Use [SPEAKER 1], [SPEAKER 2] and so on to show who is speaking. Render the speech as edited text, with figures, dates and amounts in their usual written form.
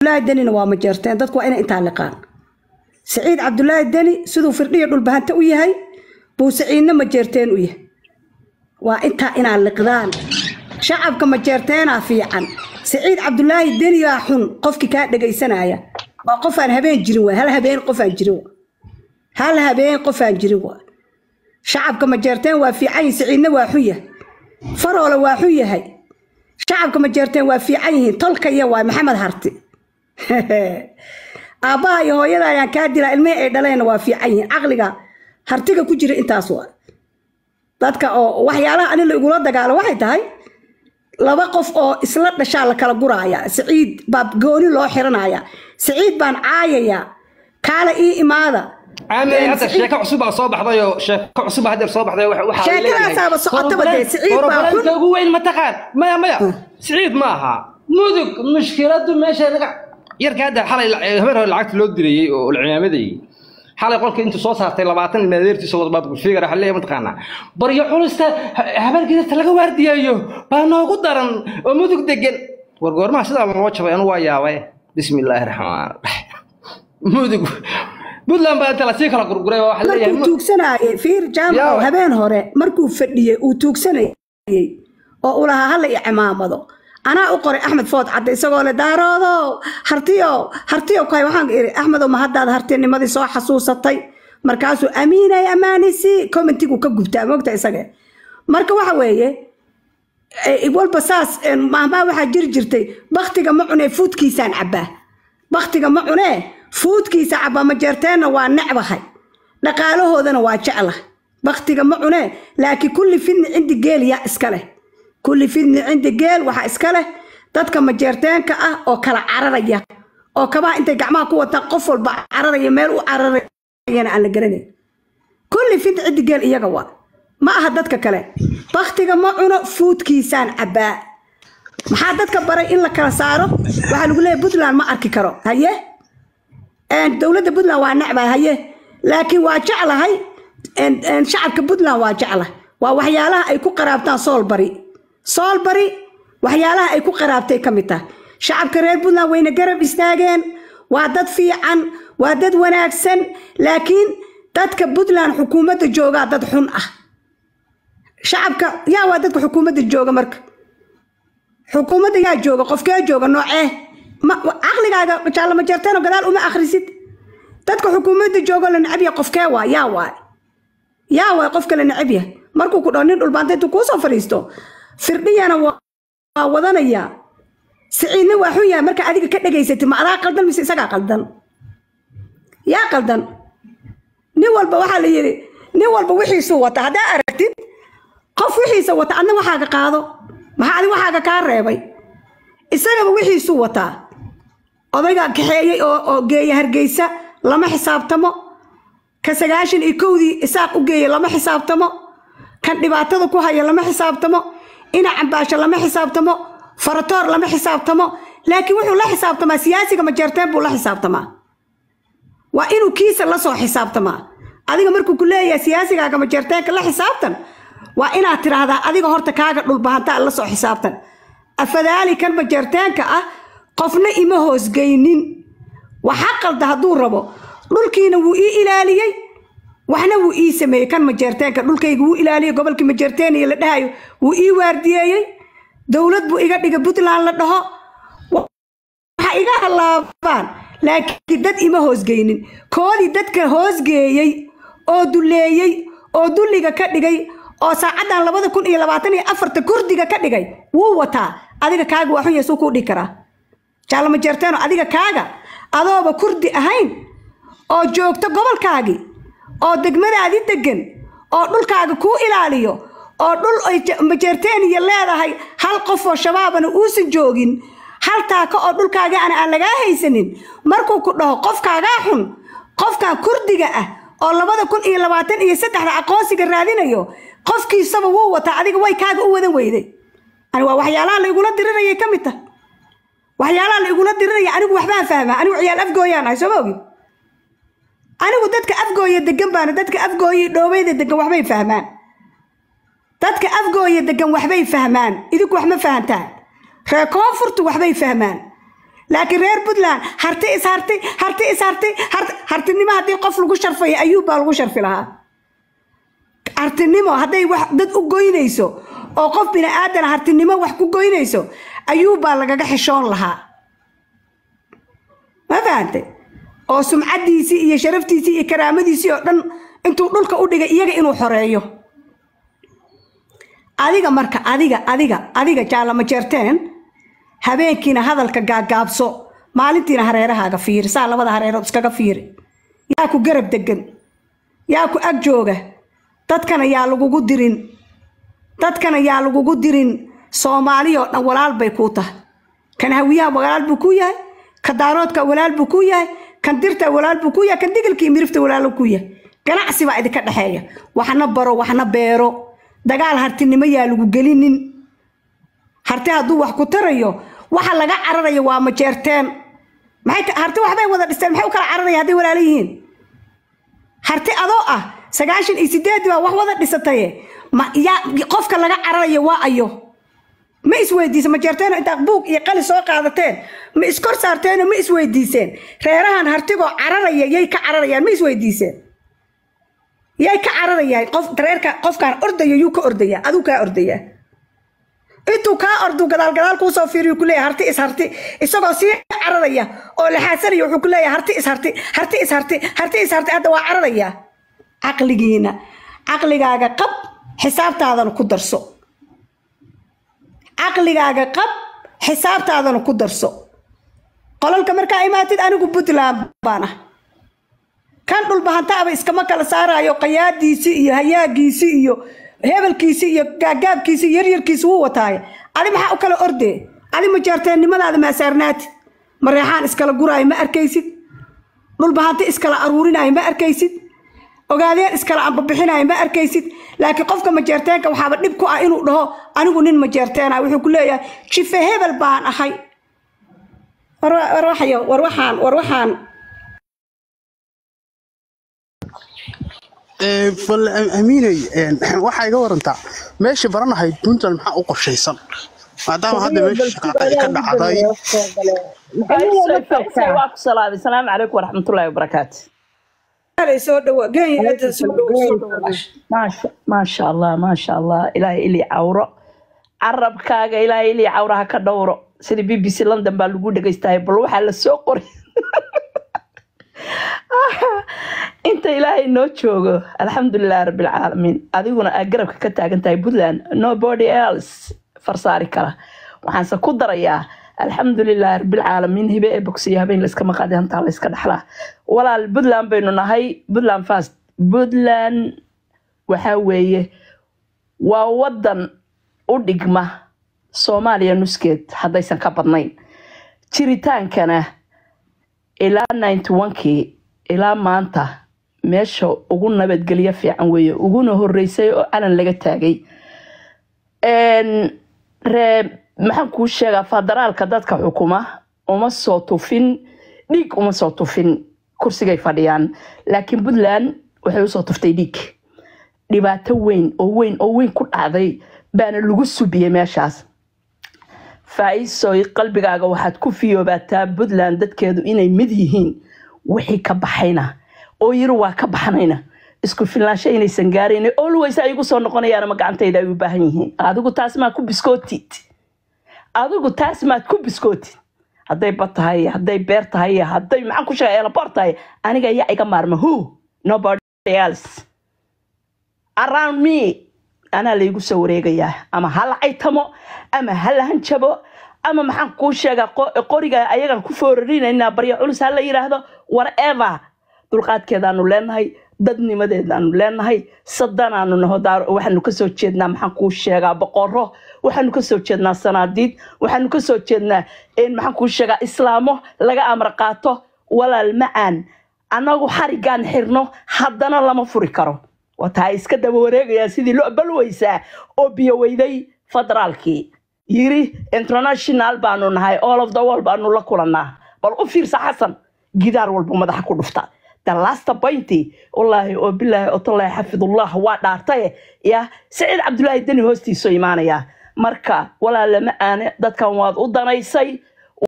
[SPEAKER 1] الله الدني waa ma jeerteen dadku waa inay inta liqaan سعيد عبد الله الدني sidoo firdhiyo dhul bahanta u yahay buu Saciidna ma jeerteen u yahay waa inta inaan liqdaan shacabka ma jeerteena fiican سعيد عبد الله الدني yaa xun qofkii ka dhageysanaya waa qof aan habeen jirin waa hal habeen qof aan jirin hal habeen qof aan jirin waa shacabka ma jeerteen waa fiican Saciidna waa xun yahay faroola waa xun yahay shacabka ma jeerteen waa fiican yihiin tolka iyo waa Maxamed Harti aabbaha iyo hooyada ayaan ka dilaa ilmaha ay dhaleen waa fiican yihiin aqliga hartiga ku jira intaas waa dadka oo waxyaalaha ani la igula dagaalo waxay tahay laba qof oo isla dhashaa la kala guraaya Saciid baab gooni loo xiranaya Saciid baan caayaya kala ii imaada
[SPEAKER 2] عامل هذا الشيء كعصوبة صباح ضيو شيء كعصوبة هذا صباح ضيو واحد
[SPEAKER 1] شكلها صعبة صعبة بدي سعيد
[SPEAKER 2] باكل هو وين ما تقال ما سعيد ماها مودك مشكلته ماشي يرجع هذا حال هبره العكس لو دري والعمامدي حال يقولك انت soo saartay 20 meedirti soo wadbaad ku fiigar xalay ma taqaana bariyo culista habarkiisa laga waardiyayo baa noogu daran oo mudug degan wargoorma sida loo jabay anu waa yaabay bismillaahir rahmaanir rahiim mudug بدلان بقى تلاسيك على قرقرة واحد اللي
[SPEAKER 1] مركو توكسنا فير جامعة هبين هوري مركو فدية وتوكسنا أو لها هلا عمامة أنا أقرأ أحمد فوت عدي سقول دارو هرتيو كاي وحنا أحمد وما هذا هرتيني ما دي صح حسوسة طي مركزو أمينة يا أمانيسي كومنتيكو كجبتها موقتها سجى مركو وحويه يقول بساس ما واحد جرجرتي بختي جمعنا فوت كيسان عباه بختي جمعنا فوت كيس عبا ما جرتنا ونعبها نقالهودنا واجعله بختي معنا لكن كل فين عندي جيل يا اسكله كل فين عندي جيل وها اسكله dadka ma jeerteenka ah oo kala cararaya oo kaba inta gacmaha ku wata qof walba cararaya meel u cararayana aan la garanay kulli fid cid geel iyaga waa ma aha dadka kale baqtiga ma cuno foodkiisaan cabaa maxaa dadka baray in la kala saaro waxa lagu leeyahay Puntland ma arki karo haye ان دولة Puntland waa nacbaa haye laakiin waa jeclahay ان shacabka Puntland waa jeclahay waa waxyaalaha ay ku qaraabtaan Soolbari waxyaalaha ay ku qaraabtay kamid tahay shacabka reer Puntland wayna garab istaageen waa dad fiican waa dad wanaagsan laakiin dadka Puntland xukuumadda jooga dad xun ah shacabka yaa waa dadka xukuumadda jooga marka xukuumadda yaa jooga qofkee jooga noocee ما عقلك جعل ما جرتين وقال وما أخرجت تذكر حكومة الجوجل النعبية قف كوا يا وا قف كلا النعبية مركو كرانين البانتين تكوسا فريستو فردي أنا وضنا يا سعيد وحويا مركا أديك كده جيست مع راق قلدن مش سجع قلدن يا قلدن نوال بوحة ليري نوال بوحي سوى هذا أركتين قف وحي سوى أنا وحاجة قاضو ما هذه وحاجة كاربي إسرائيل وحي سوى odayga kaxeeyay oo geeyay Hargeysa lama xisaabtamo ka 92 isaaq u geeyay lama xisaabtamo kan dhibaatada ku haya lama xisaabtamo ina cambaasho lama xisaabtamo faratoor lama xisaabtamo laakiin wuxuu la xisaabtamaa siyaasiga ma jeerteen buu la xisaabtamaa waa inuu kiisa la soo xisaabtamaa adiga markuu ku leeyahay siyaasiga ma jeerteen la xisaabtan waa inaad tiraahdaa adiga horta kaaga dhul bahanta la soo xisaabtan afadaali kan ma jeerteenka ah qofna ima hoos geynin waxa qalda haduu rabo dhulkiina wuu ii ilaaliyay waxna wuu ii sameeyay kan ma jeerteenka dhulkaygu wuu ilaaliyay gobolka ma jeerteen iyo la dhahayo wuu ii waardiyeeyay dawlad buu iga dhigay Puntland la dhaho waxa iga halaabaan laakiin dad ima hoos geynin koodii dadka hoos geeyay oo duleeyay oo duliga ka dhigay oo saacadan 2024 kurdiga ka dhigay wuu wataa adiga kaaga waxu yeesoo ku dhigi karaa jaallo ma jeerteeno adiga kaaga adooba kurdi ahayn oo joogto gobolkaagi oo degmadaadi degan oo dhulkaaga ku ilaaliyo oo dhul ay ma jeerteen iyo leedahay hal qof oo shabaabana uusan joogin hal taaka oo dhulkaaga aan laga haysanin markuu ku dhaho qofkaaga xun qofka kurdiga ah oo 2023 aqoonsiga raadinayo qofkiisaba wuu wata adiga way kaaga u wadan weyday ani waa waxyaalaha la igula dirirayay kamid tahay waxyaalaha la igula dirirayay anigu waxbaan fahmaa anigu ciyaal afgooyaan ay soo moogi anigu dadka afgooya degan baan dadka afgooya dhoobeyda degan waxbay fahmaan dadka afgooya degan waxbay fahmaan idinku wax ma fahantaan reer koonfurtu waxbay fahmaan laakiin reer Puntland harti hartinimo haddii qof lagu sharfay ayuu baa lagu sharfi lahaa hartinimo hadday wax dad u goynayso oo qof bini aadan hartinimo wax ku goynayso ayuu baa lagaga xishoon lahaa ma fahamtay oo sumcadiisii iyo sharaftiisii iyo karaamadiisii oo dhan intuu dhulka u dhigay iyaga inuu xoreeyo adiga marka adiga jaala ma jeerteen habeenkiina hadalka gaagaabso maalintiina hareerahaaga fiiri saa labada hareerood iskaga fiiri yaa ku garab degan yaa ku ag jooga dadkana yaa lagugu dirin Soomaaliya oo dhan walaal bay ku tahay kan hawiyaha walaal buu ku yahay ka daaroodka walaal buu ku yahay kan dirta walaal buu ku yahay kan digilkii mirifta walaal ku yahay ganacsi baa idinka dhaxeeya waxna baro waxna beero dagaal hartinimo yaa lagu gelinin harti hadduu wax ku tarayo waxa laga cararayo waa ma jeerteen maxay harti waxbay wada dhisteen maxay u kala cararaya hadday walaal yihiin harti adoo ah 98 baa wax wada dhisatay ma yaa qofka laga cararayo waa ayo ma isweydiisay ma jeerteen inta buug iyo qali soo qaadateen ma iskor saarteen ma isweydiiseen reerahan hartigoo cararaya yay ka cararayaan ma isweydiiseen yay ka cararayaan qof reerka qofkaan ordaya yuu ka ordaya aduu ka ordaya intuu ka ordu gadaal ku soo fiiriyo ku leeyahay harti isagoo si cararaya oo la xaasanayo wuxuu ku leeyahay harti is harti hadda waa cararaya aqligaaga qab xisaabtaadana ku darso qolalka markaa imaatid anigu Puntland baana kan dhulbahantaaba iskama kala saarayo qayaadiisi iyo hayaagiisi iyo hebelkiisi iyo gaagaabkiisi yaryarkiisi wuu wataay ali maxaa u kala orde ali ma jeerteennimadaada ma saarnaati mareexaan iskala guraay ma arkaysid dhulbahanta iskala aruurinaay ma arkaysid ogaadeen iskala ambabixinaay ma arkaysid laakiin qofka ma jeerteenka waxaaba dhib ku ah inuu dhaho anigu nin ma jeerteena wuxuu ku leeyahay jife hebel baan ahay war waxaan
[SPEAKER 3] أميني waxay iga warantaa meesha baranahay Puntland maxaa u qorshaysan maadaama hadda meesha shaqada ka dhacday
[SPEAKER 4] السلام عليكم ورحمة الله وبركاته ما شاء الله إلهي إلي عورة عرب كاغا إلهي إلي عورة هكا دورو سيدي BBC لندن بالوجود دقيستاي بلوحة للسوق انت إلهي نو جوجو الحمد لله رب العالمين أديقنا أقرب كتاك انت Puntland nobody else فرصاري كلا وحانسا كودريا الحمد لله رب العالمين هبه بوكسيه بين لسك مقادي هانتا لسك دحلا ولا Puntland بينو نهاي Puntland فاست Puntland وحاويه وودن ودقمة Soomaaliya nuskeed haddaysan ka badnayn jiritaankana ilaa 91kii ilaa maanta meesha ugu nabadgelyo fiican weeye uguna horeysay oo calan laga taagay maxaan kuu sheegaa federaalka dadka xukuma uma soo tufin dhiig uma soo tufin kursigay fadhiyaan laakiin Puntland waxay u soo tuftay dhiig dhibaato weyn ku dhacday baana lagu subiyay meeshaas faa'iisoy qalbigaaga waxaad ku fiyoobataa Puntland dadkeedu inay mid yihiin wixii ka baxayna oo yiri waa ka baxnayna isku filnaansho inaysan gaarin always ay ugu soo noqonayaan ma gacantayda ay u baahan yihiin adigu taas ma ku biskootid hadday batahay hadday beer tahay hadday maxaan ku sheegay airport tahay aniga ayaa iga maarma nobody else around me أنا اللي يقول سوريجيا أما هلا عيتمو أما هلا هنشبو أما محن كوشة قريجا أيجا كفورين إن بريء علوس هلا يرهذا whatever دلقات كذا نولن هاي ضدني مدة نولن هاي صدقنا إنه هذا وحنا كسر شدنا محن كوشة بقرة وحنا كسر شدنا صناديد وحنا كسر شدنا إن محن كوشة إسلامه لقى أمريكاته ولا المعان أنا وحرجان حرنه حدنا لما فريكره وتاي iska daba wareegaya sidii loo balwaysa oo biyo weyday federaalki yiri international baanu nahay all of the world baanu la kulanaa bal u fiirsa xasan gidaar walba madaxa ku dhufta the last point wallahi oo billahi oo tallahi xafidullah waa dhaartay ya Saciid Cabdullaahi Dani hoostiisa iimaanaya marka walaal ma aan dadkan waad u danaysay